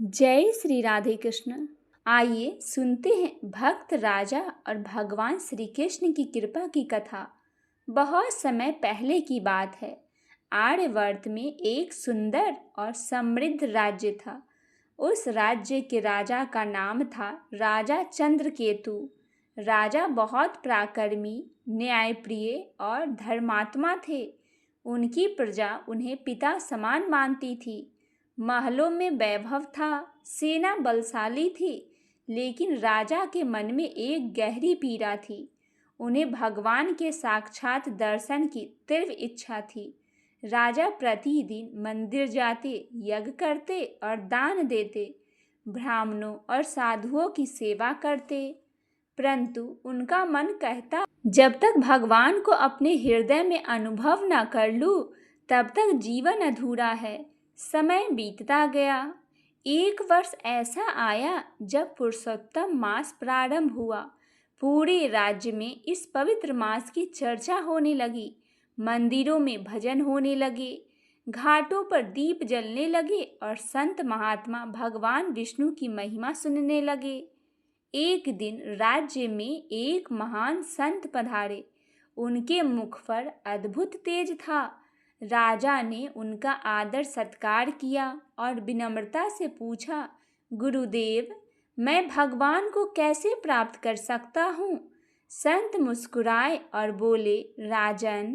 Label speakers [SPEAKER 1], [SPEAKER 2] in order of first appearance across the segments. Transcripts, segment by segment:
[SPEAKER 1] जय श्री राधे कृष्ण। आइए सुनते हैं भक्त राजा और भगवान श्री कृष्ण की कृपा की कथा। बहुत समय पहले की बात है। आर्यवर्त में एक सुंदर और समृद्ध राज्य था। उस राज्य के राजा का नाम था राजा चंद्रकेतु। राजा बहुत पराक्रमी, न्यायप्रिय और धर्मात्मा थे। उनकी प्रजा उन्हें पिता समान मानती थी। महलों में वैभव था, सेना बलशाली थी, लेकिन राजा के मन में एक गहरी पीड़ा थी। उन्हें भगवान के साक्षात दर्शन की तीव्र इच्छा थी। राजा प्रतिदिन मंदिर जाते, यज्ञ करते और दान देते, ब्राह्मणों और साधुओं की सेवा करते, परंतु उनका मन कहता, जब तक भगवान को अपने हृदय में अनुभव न कर लूं, तब तक जीवन अधूरा है। समय बीतता गया। एक वर्ष ऐसा आया जब पुरुषोत्तम मास प्रारंभ हुआ। पूरे राज्य में इस पवित्र मास की चर्चा होने लगी। मंदिरों में भजन होने लगे, घाटों पर दीप जलने लगे और संत महात्मा भगवान विष्णु की महिमा सुनने लगे। एक दिन राज्य में एक महान संत पधारे। उनके मुख पर अद्भुत तेज था। राजा ने उनका आदर सत्कार किया और विनम्रता से पूछा, गुरुदेव, मैं भगवान को कैसे प्राप्त कर सकता हूँ? संत मुस्कुराए और बोले, राजन,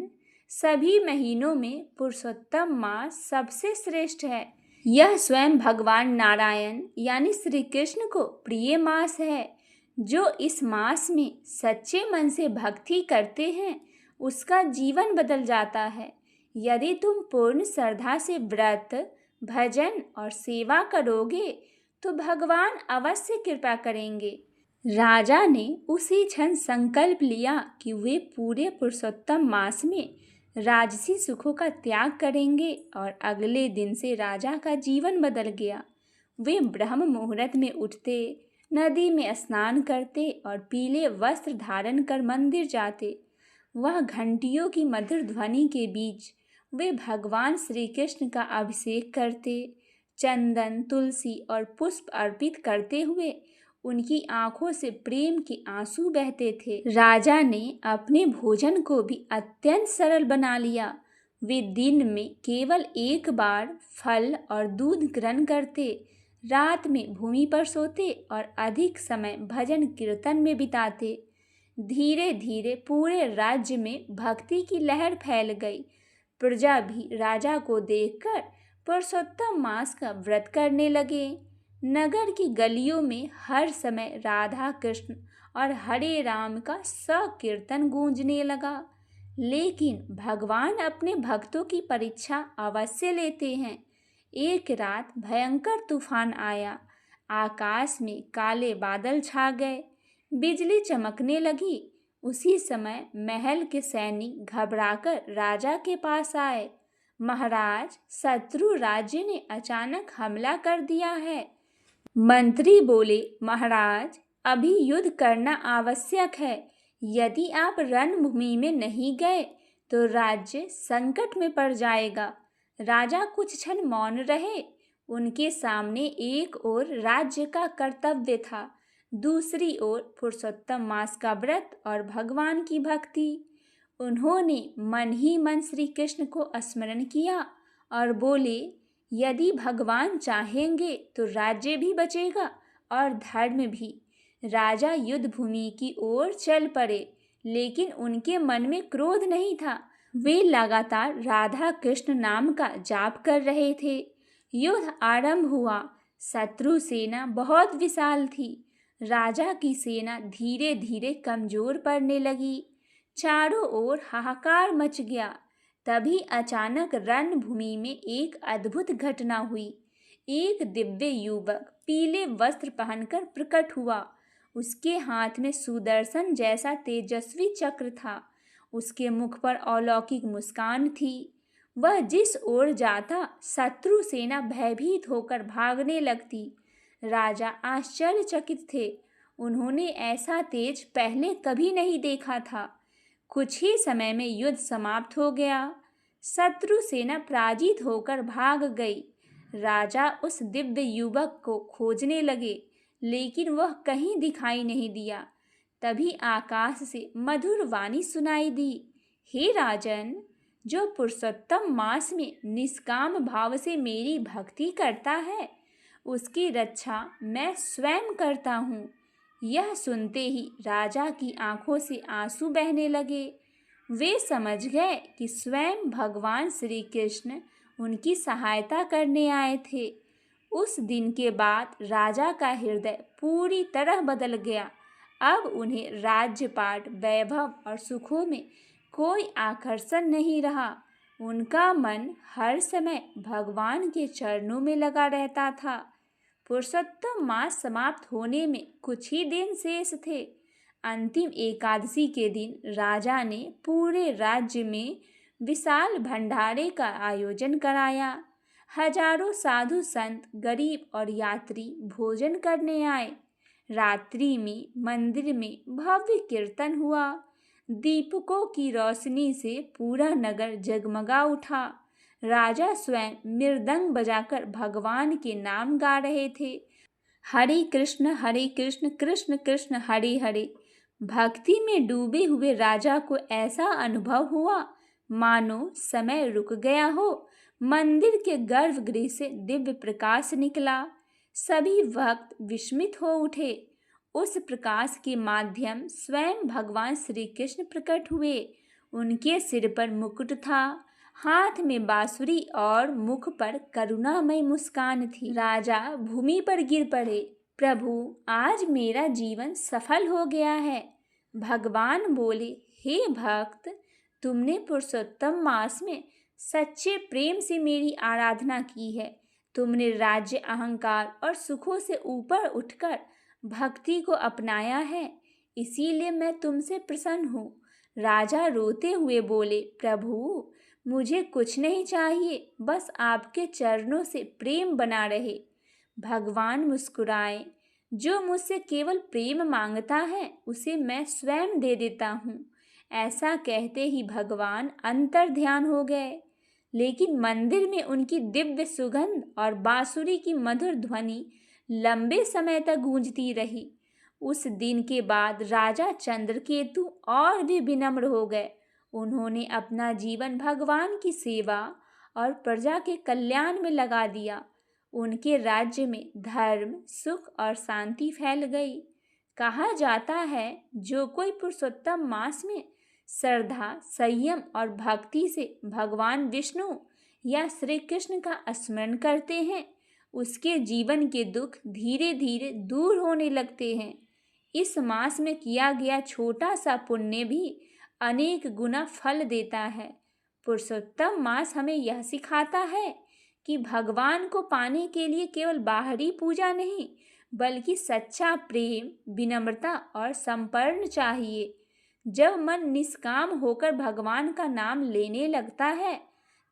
[SPEAKER 1] सभी महीनों में पुरुषोत्तम मास सबसे श्रेष्ठ है। यह स्वयं भगवान नारायण यानी श्री कृष्ण को प्रिय मास है। जो इस मास में सच्चे मन से भक्ति करते हैं, उसका जीवन बदल जाता है। यदि तुम पूर्ण श्रद्धा से व्रत, भजन और सेवा करोगे तो भगवान अवश्य कृपा करेंगे। राजा ने उसी क्षण संकल्प लिया कि वे पूरे पुरुषोत्तम मास में राजसी सुखों का त्याग करेंगे और अगले दिन से राजा का जीवन बदल गया। वे ब्रह्म मुहूर्त में उठते, नदी में स्नान करते और पीले वस्त्र धारण कर मंदिर जाते। वह घंटियों की मधुर ध्वनि के बीच वे भगवान श्री कृष्ण का अभिषेक करते। चंदन, तुलसी और पुष्प अर्पित करते हुए उनकी आंखों से प्रेम के आंसू बहते थे। राजा ने अपने भोजन को भी अत्यंत सरल बना लिया। वे दिन में केवल एक बार फल और दूध ग्रहण करते, रात में भूमि पर सोते और अधिक समय भजन कीर्तन में बिताते। धीरे धीरे पूरे राज्य में भक्ति की लहर फैल गई। प्रजा भी राजा को देखकर पुरुषोत्तम मास का व्रत करने लगे। नगर की गलियों में हर समय राधा कृष्ण और हरे राम का संकीर्तन गूंजने लगा। लेकिन भगवान अपने भक्तों की परीक्षा अवश्य लेते हैं। एक रात भयंकर तूफान आया। आकाश में काले बादल छा गए, बिजली चमकने लगी। उसी समय महल के सैनिक घबराकर राजा के पास आए। महाराज, शत्रु राज्य ने अचानक हमला कर दिया है। मंत्री बोले, महाराज, अभी युद्ध करना आवश्यक है। यदि आप रणभूमि में नहीं गए तो राज्य संकट में पड़ जाएगा। राजा कुछ क्षण मौन रहे। उनके सामने एक ओर राज्य का कर्तव्य था, दूसरी ओर पुरुषोत्तम मास का व्रत और भगवान की भक्ति। उन्होंने मन ही मन श्री कृष्ण को स्मरण किया और बोले, यदि भगवान चाहेंगे तो राज्य भी बचेगा और धर्म भी। राजा युद्ध भूमि की ओर चल पड़े, लेकिन उनके मन में क्रोध नहीं था। वे लगातार राधा कृष्ण नाम का जाप कर रहे थे। युद्ध आरंभ हुआ। शत्रु सेना बहुत विशाल थी। राजा की सेना धीरे धीरे कमजोर पड़ने लगी। चारों ओर हाहाकार मच गया। तभी अचानक रणभूमि में एक अद्भुत घटना हुई। एक दिव्य युवक पीले वस्त्र पहनकर प्रकट हुआ। उसके हाथ में सुदर्शन जैसा तेजस्वी चक्र था। उसके मुख पर अलौकिक मुस्कान थी। वह जिस ओर जाता, शत्रु सेना भयभीत होकर भागने लगती। राजा आश्चर्यचकित थे। उन्होंने ऐसा तेज पहले कभी नहीं देखा था। कुछ ही समय में युद्ध समाप्त हो गया। शत्रु सेना पराजित होकर भाग गई। राजा उस दिव्य युवक को खोजने लगे, लेकिन वह कहीं दिखाई नहीं दिया। तभी आकाश से मधुर वाणी सुनाई दी, हे राजन, जो पुरुषोत्तम मास में निष्काम भाव से मेरी भक्ति करता है, उसकी रक्षा मैं स्वयं करता हूँ। यह सुनते ही राजा की आंखों से आंसू बहने लगे। वे समझ गए कि स्वयं भगवान श्री कृष्ण उनकी सहायता करने आए थे। उस दिन के बाद राजा का हृदय पूरी तरह बदल गया। अब उन्हें राज्यपाट, वैभव और सुखों में कोई आकर्षण नहीं रहा। उनका मन हर समय भगवान के चरणों में लगा रहता था। पुरुषोत्तम मास समाप्त होने में कुछ ही दिन शेष थे। अंतिम एकादशी के दिन राजा ने पूरे राज्य में विशाल भंडारे का आयोजन कराया। हजारों साधु संत, गरीब और यात्री भोजन करने आए। रात्रि में मंदिर में भव्य कीर्तन हुआ। दीपकों की रोशनी से पूरा नगर जगमगा उठा। राजा स्वयं मृदंग बजाकर भगवान के नाम गा रहे थे, हरे कृष्ण कृष्ण कृष्ण हरे हरे। भक्ति में डूबे हुए राजा को ऐसा अनुभव हुआ मानो समय रुक गया हो। मंदिर के गर्भगृह से दिव्य प्रकाश निकला। सभी भक्त विस्मित हो उठे। उस प्रकाश के माध्यम स्वयं भगवान श्री कृष्ण प्रकट हुए। उनके सिर पर मुकुट था, हाथ में बांसुरी और मुख पर करुणामय मुस्कान थी। राजा भूमि पर गिर पड़े। प्रभु, आज मेरा जीवन सफल हो गया है। भगवान बोले, हे भक्त, तुमने पुरुषोत्तम मास में सच्चे प्रेम से मेरी आराधना की है। तुमने राज्य, अहंकार और सुखों से ऊपर उठकर भक्ति को अपनाया है, इसीलिए मैं तुमसे प्रसन्न हूँ। राजा रोते हुए बोले, प्रभु, मुझे कुछ नहीं चाहिए, बस आपके चरणों से प्रेम बना रहे। भगवान मुस्कुराए, जो मुझसे केवल प्रेम मांगता है उसे मैं स्वयं दे देता हूँ। ऐसा कहते ही भगवान अंतर ध्यान हो गए। लेकिन मंदिर में उनकी दिव्य सुगंध और बांसुरी की मधुर ध्वनि लंबे समय तक गूंजती रही। उस दिन के बाद राजा चंद्रकेतु और भी विनम्र हो गए। उन्होंने अपना जीवन भगवान की सेवा और प्रजा के कल्याण में लगा दिया। उनके राज्य में धर्म, सुख और शांति फैल गई। कहा जाता है, जो कोई पुरुषोत्तम मास में श्रद्धा, संयम और भक्ति से भगवान विष्णु या श्री कृष्ण का स्मरण करते हैं, उसके जीवन के दुख धीरे धीरे दूर होने लगते हैं। इस मास में किया गया छोटा सा पुण्य भी अनेक गुना फल देता है। पुरुषोत्तम मास हमें यह सिखाता है कि भगवान को पाने के लिए केवल बाहरी पूजा नहीं, बल्कि सच्चा प्रेम, विनम्रता और समर्पण चाहिए। जब मन निष्काम होकर भगवान का नाम लेने लगता है,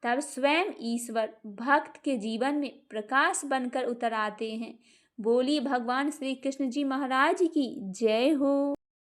[SPEAKER 1] तब स्वयं ईश्वर भक्त के जीवन में प्रकाश बनकर उतर आते हैं। बोली भगवान श्री कृष्ण जी महाराज की जय हो।